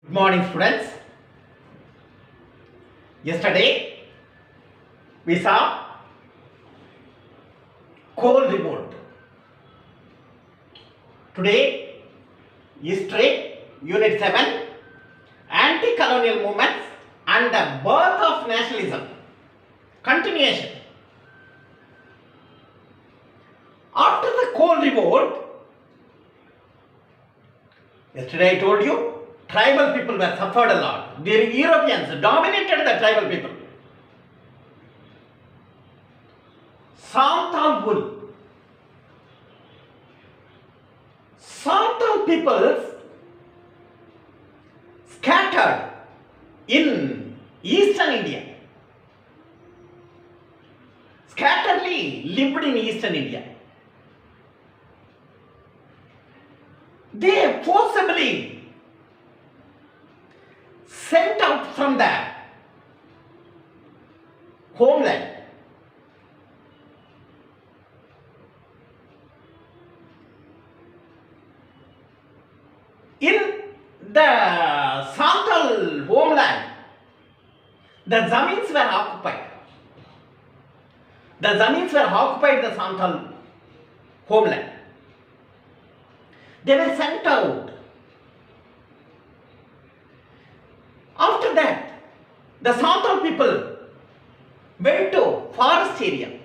Good morning, students. Yesterday we saw coal revolt. Today, history, unit 7, anti-colonial movements and the birth of nationalism. Continuation. After the coal revolt, yesterday I told you, tribal people were suffered a lot. The Europeans dominated the tribal people. Santal wool. Santal peoples scattered in eastern India. Scatteredly lived in eastern India. They forcibly sent out from the homeland. In the Santal homeland, the Zamins were occupied. The Zamins were occupied the Santal homeland. They were sent out. After that, the Santal people went to forest area.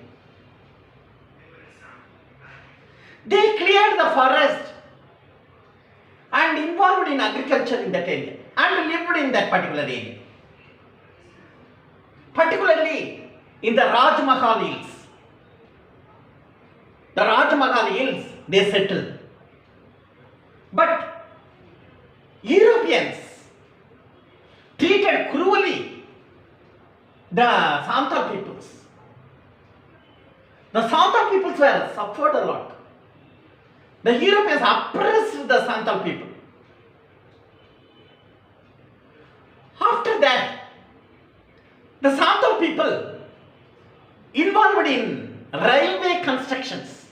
They cleared the forest and involved in agriculture in that area and lived in that particular area. Particularly in the Rajmahal Hills. The Rajmahal Hills, they settled. But Europeans treated cruelly the Santal peoples. The Santal peoples were suffered a lot. The Europeans oppressed the Santal people. After that, the Santal people involved in railway constructions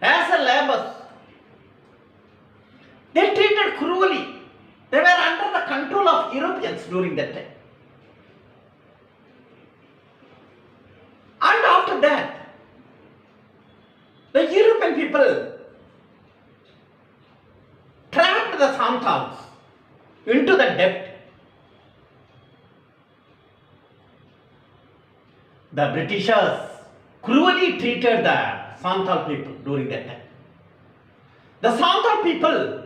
as a labour. They treated cruelly. They were under the control of Europeans during that time. And after that, the European people trapped the Santals into the debt. The Britishers cruelly treated the Santal people during that time. The Santal people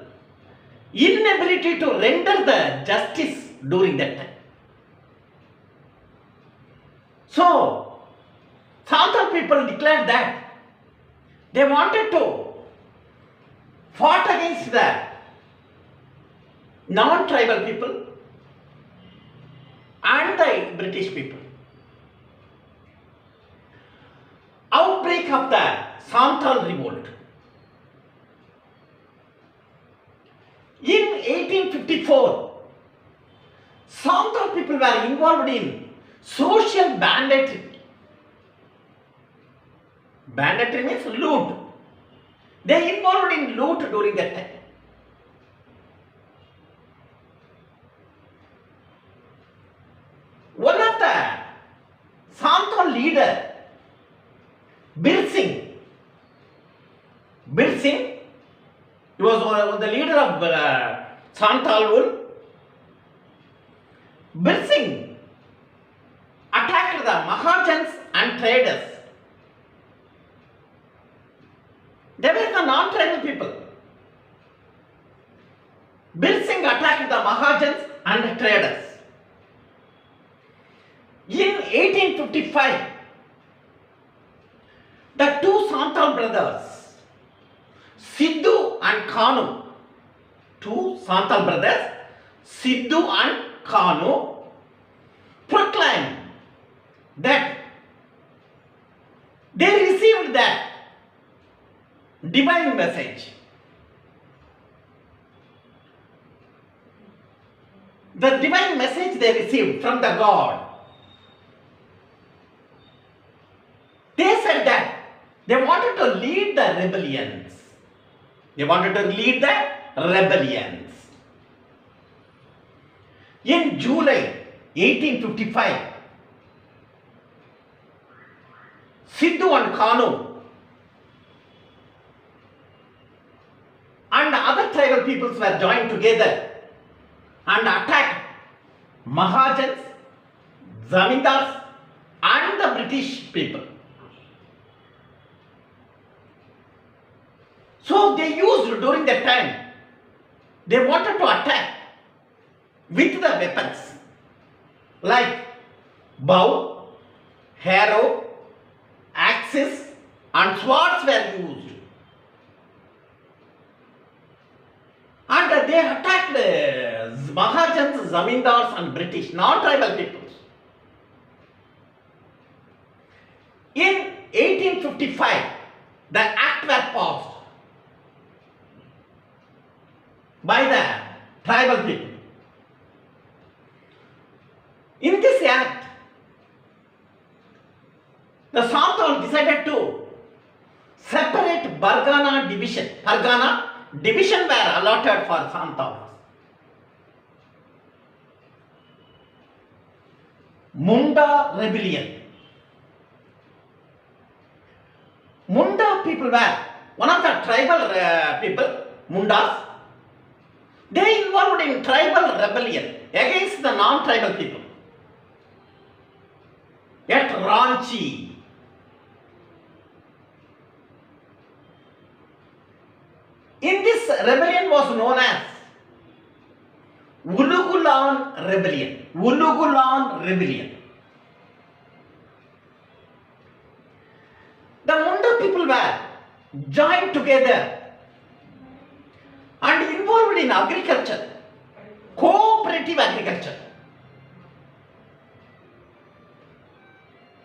inability to render the justice during that time. So, Santal people declared that they wanted to fight against the non-tribal people and the British people. Outbreak of the Santal revolt. In 1854, Santal people were involved in social banditry. Banditry means loot. They involved in loot during that time. One of the Santal leader, Bir Singh, he was the leader of Santal wool. Bir Singh attacked the Mahajans and traders. They were the non-tribal people. Bir Singh attacked the Mahajans and traders. In 1855, the two Santal brothers, Sidhu and Kanu, two Santal brothers, Sidhu and Kanu, proclaimed that they received that divine message. The divine message they received from the God. They said that they wanted to lead the rebellions. They wanted to lead the rebellions. In July 1855, Sidhu and Kanu and other tribal peoples were joined together and attacked Mahajans, Zamindars and the British people. So they used during that time, they wanted to attack with the weapons like bow, arrow, axes and swords were used. And they attacked Mahajans, Zamindars and British, non-tribal peoples. In 1855, the act was passed by the tribal people. In this act, the Santhal decided to separate Bargana division. Bargana division were allotted for Santhals. Munda rebellion. Munda people were one of the tribal people, Mundas. They involved in tribal rebellion against the non-tribal people at Ranchi. In this rebellion was known as Ulugulan rebellion. Ulugulan rebellion. The Munda people were joined together and involved in agriculture, cooperative agriculture.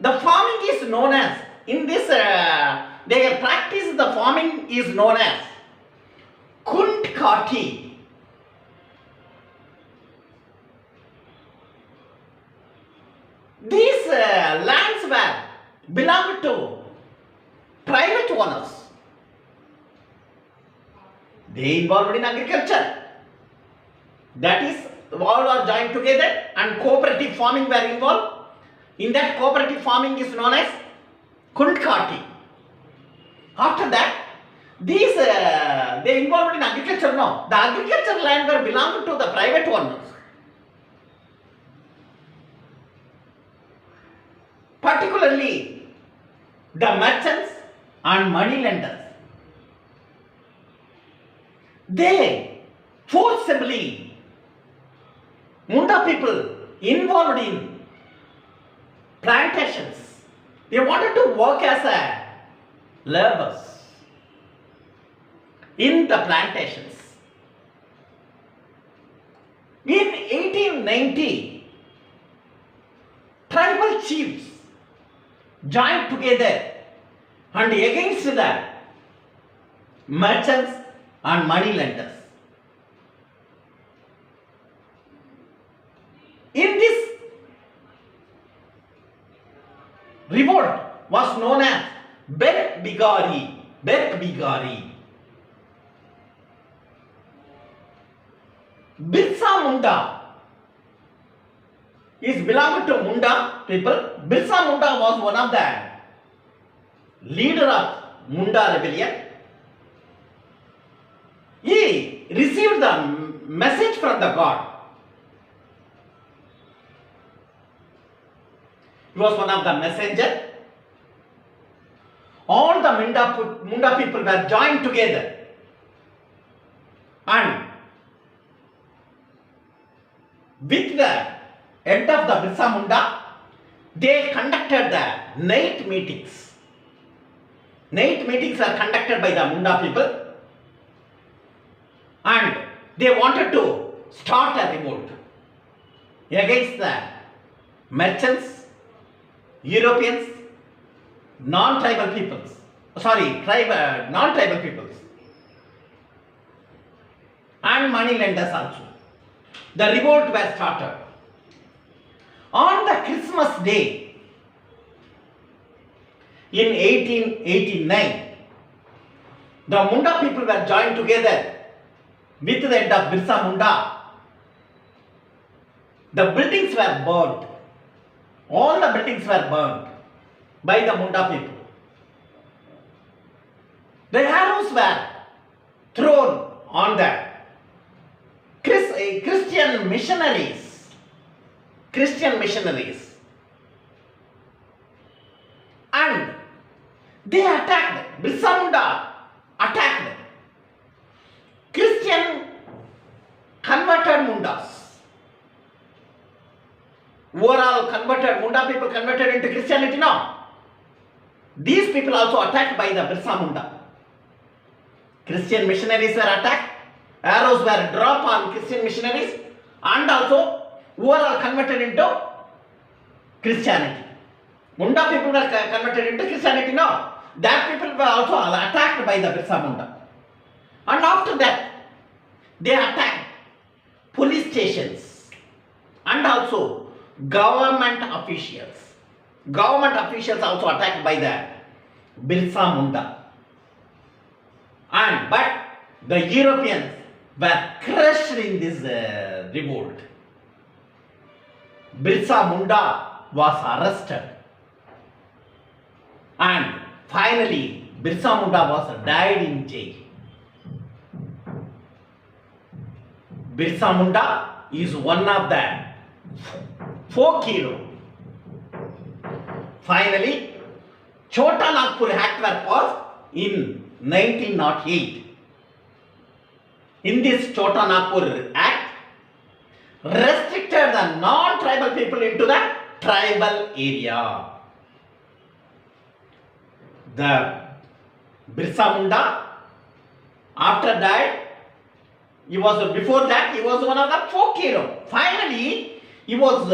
The farming is known as, in this, their practice, the farming is known as Kuntkati. These lands were belonged to private owners. They involved in agriculture. That is, all are joined together and cooperative farming were involved. In that cooperative farming is known as Kuntkati. After that, these they involved in agriculture now. The agriculture land were belonged to the private owners. Particularly the merchants and money lenders. They forcibly, Munda people involved in plantations. They wanted to work as a laborers in the plantations. In 1890, tribal chiefs joined together and against the merchants and money lenders. In this revolt was known as Bet Bigari. Bet Bigari. Birsa Munda is belonged to Munda people. Birsa Munda was one of the leader of Munda rebellion. He received the message from the God. He was one of the messenger. All the Munda people were joined together and with the head of the Birsa Munda, they conducted the night meetings. Night meetings are conducted by the Munda people and they wanted to start a revolt against the merchants, Europeans, non-tribal peoples, non-tribal peoples and money lenders also. The revolt was started. On the Christmas day in 1889, the Munda people were joined together with the head of Birsa Munda The buildings were burnt. All the buildings were burnt by the Munda people. The arrows were thrown on the Christian missionaries. Christian missionaries. And they attacked, Birsa Munda attacked Christian converted Mundas. Overall converted, Munda people converted into Christianity now. These people also attacked by the Birsa Munda. Christian missionaries were attacked, arrows were dropped on Christian missionaries, and also overall converted into Christianity. Munda people were converted into Christianity now. That people were also attacked by the Birsa Munda. And after that, they attacked police stations and also government officials. Government officials also attacked by the Birsa Munda. But the Europeans were crushed in this revolt. Birsa Munda was arrested. And finally, Birsa Munda was died in jail. Birsa Munda is one of the folk heroes. Finally, Chota Nagpur Act was passed in 1908. In this Chota Nagpur Act, restricted the non-tribal people into the tribal area. The Birsa Munda, after that, before that, he was one of the folk heroes. Finally, he was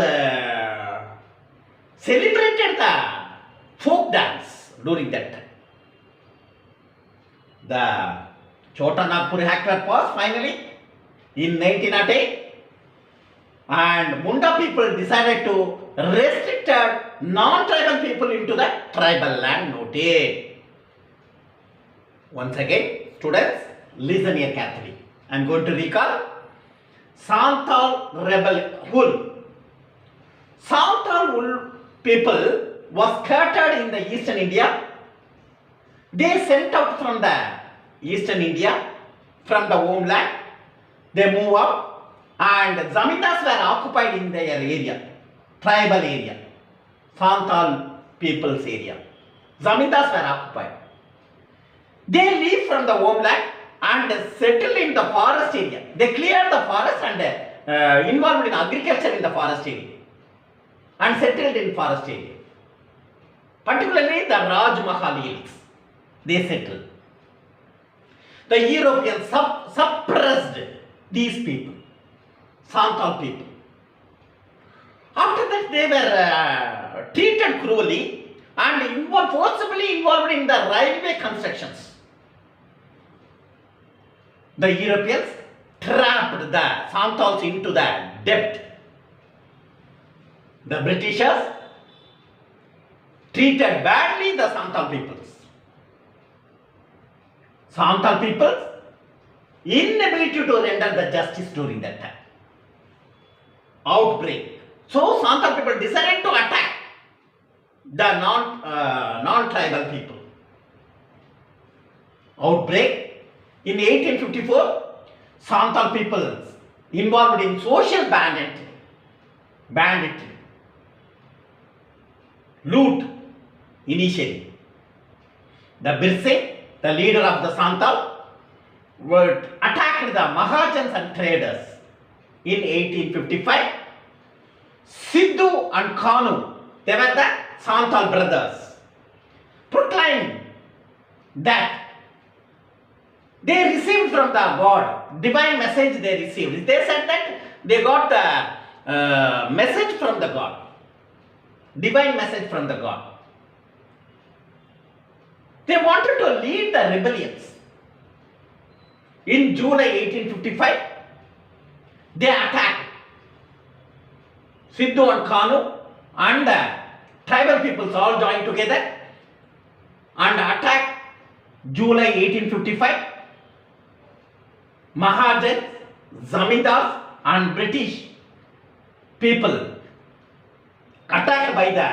celebrated the folk dance during that time. The Chota Nagpur Act was passed finally in 1908, and Munda people decided to restrict non-tribal people into the tribal land noted. Once again, students, listen here carefully. I am going to recall Santhal rebel Hul. Santhal Hul people was scattered in the eastern India. They sent out from the eastern India, from the homeland. They move out, and Zamindars were occupied in their area, tribal area, Santhal people's area. Zamindars were occupied. They leave from the homeland and settle in the forest area. They cleared the forest and involved in agriculture in the forest area and settled in forest area. Particularly the Raj Mahal hills, they settled. The Europeans suppressed these people, Santhal people. After that, they were treated cruelly and forcibly involved in the railway constructions. The Europeans trapped the Santhals into the debt. The Britishers treated badly the Santhal peoples. Santhal people's inability to render the justice during that time. Outbreak. So Santhal people decided to attack the non-tribal people. Outbreak. In 1854, Santhal peoples involved in social banditry, loot initially. The Birse, the leader of the Santhal, attacked the Mahajans and traders. In 1855, Sidhu and Kanu, they were the Santhal brothers, proclaimed that they received from the God, divine message they received. They said that they got the message from the God, divine message from the God. They wanted to lead the rebellions. In July 1855, they attacked Sidhu and Kanu, and the tribal peoples all joined together and attacked July 1855. Mahajans, Zamindars and British people attacked by the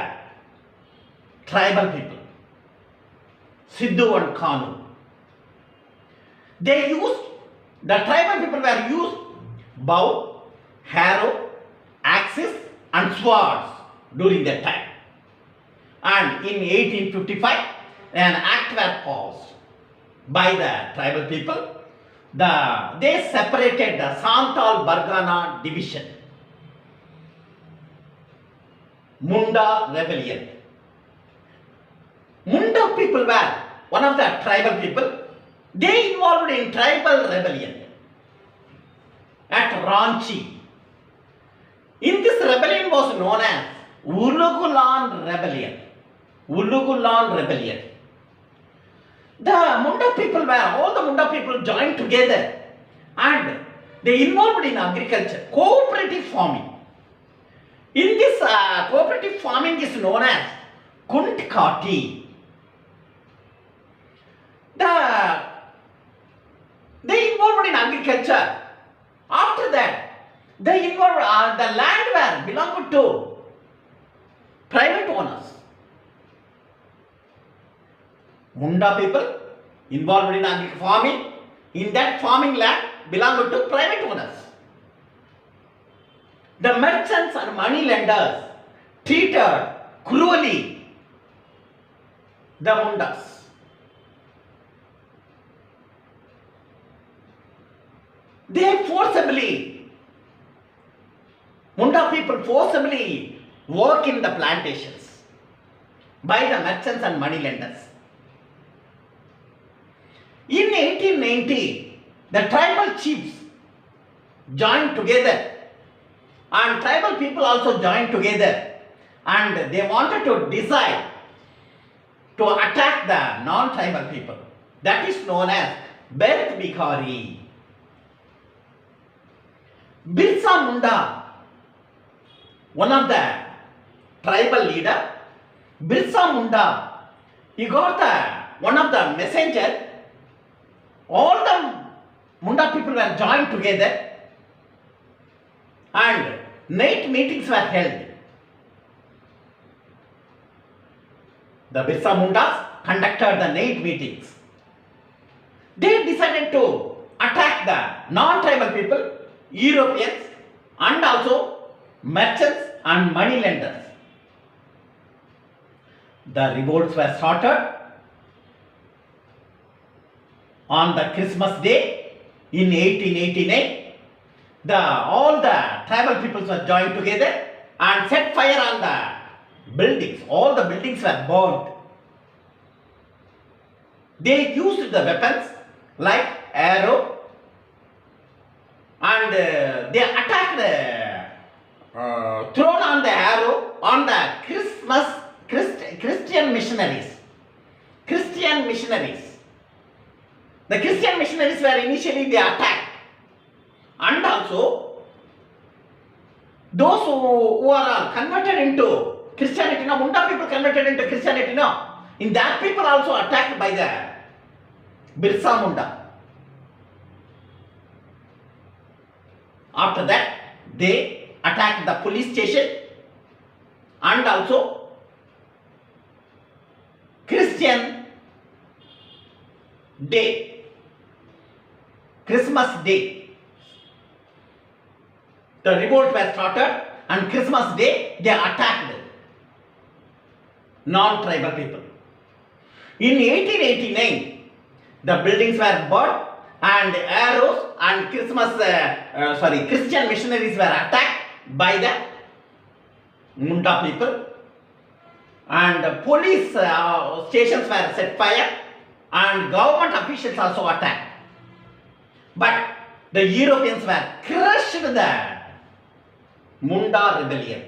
tribal people, Sidhu and Kanu. The tribal people were used bow, arrow, axes and swords during that time. And in 1855, an act was passed by the tribal people. They separated the Santal Bargana division, Munda rebellion. Munda people were one of the tribal people. They involved in tribal rebellion at Ranchi. In this rebellion was known as Ulugulan rebellion. Ulugulan rebellion. All the Munda people joined together and they involved in agriculture, cooperative farming. In this cooperative farming is known as Kuntkati. They involved in agriculture. After that, they involved the land were belonged to private owners. Munda people involved in farming. In that farming land belonged to private owners. The merchants and money lenders treated cruelly the Mundas. Munda people forcibly work in the plantations by the merchants and money lenders. In 1890, the tribal chiefs joined together and tribal people also joined together and they wanted to decide to attack the non-tribal people. That is known as Belt Bikari. Birsa Munda, one of the tribal leader, Birsa Munda, he got one of the messenger. All the Munda people were joined together and night meetings were held. The Birsa Mundas conducted the night meetings. They decided to attack the non-tribal people, Europeans and also merchants and money lenders. The revolts were started on the Christmas day in 1889. All the tribal peoples were joined together and set fire on the buildings. All the buildings were burned. They used the weapons like arrow and they attacked thrown on the arrow on the Christian missionaries. The Christian missionaries were initially they attacked, and also those who are converted into Christianity, Munda people converted into Christianity, in that people also attacked by the Birsa Munda. After that, they attacked the police station and also Christian day, Christmas day. The revolt was started and Christmas day they attacked non-tribal people. In 1889, the buildings were burned and arrows and Christian missionaries were attacked by the Munda people and police stations were set fire and government officials also attacked. But the Europeans were crushed the Munda rebellion.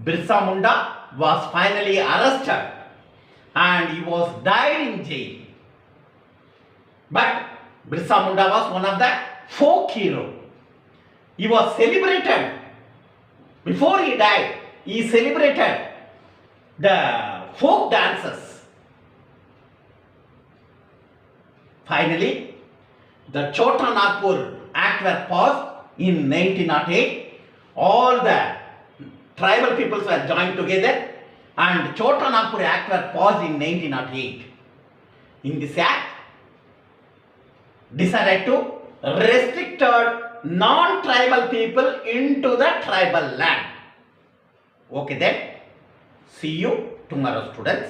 Birsa Munda was finally arrested and he was died in jail. But Birsa Munda was one of the folk hero. He was celebrated. Before he died, he celebrated the folk dances. Finally, the Chota Nagpur Act was passed in 1908 all the tribal peoples were joined together and Chota Nagpur Act were passed in 1908. In this act, decided to restrict non-tribal people into the tribal land. Okay then, see you tomorrow, students.